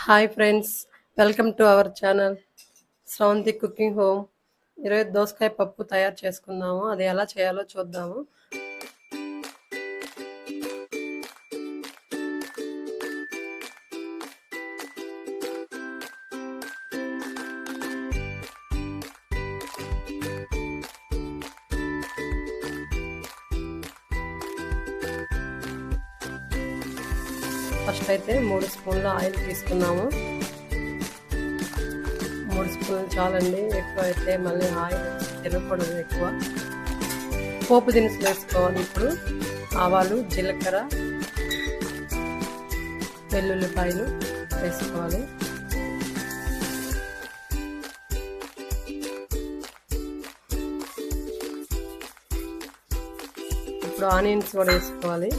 Hi friends, welcome to our channel Sravanthi cooking home. ఈరోజు దోసకాయ పప్పు తయారు చేసుకుందాము. అది ఎలా చేయాలో చూద్దాము. ఫస్ట్ అయితే 3 స్పూన్ల ఆయిల్ తీసుకున్నాము. 3 స్పూన్లు చాలండి, ఎక్కువ అయితే మళ్ళీ ఆయిల్ తినకూడదు ఎక్కువ. పోపు దినుసులు వేసుకోవాలి. ఇప్పుడు ఆవాలు, జీలకర్ర, వెల్లుల్లిపాయలు వేసుకోవాలి. ఇప్పుడు ఆనియన్స్ కూడా వేసుకోవాలి.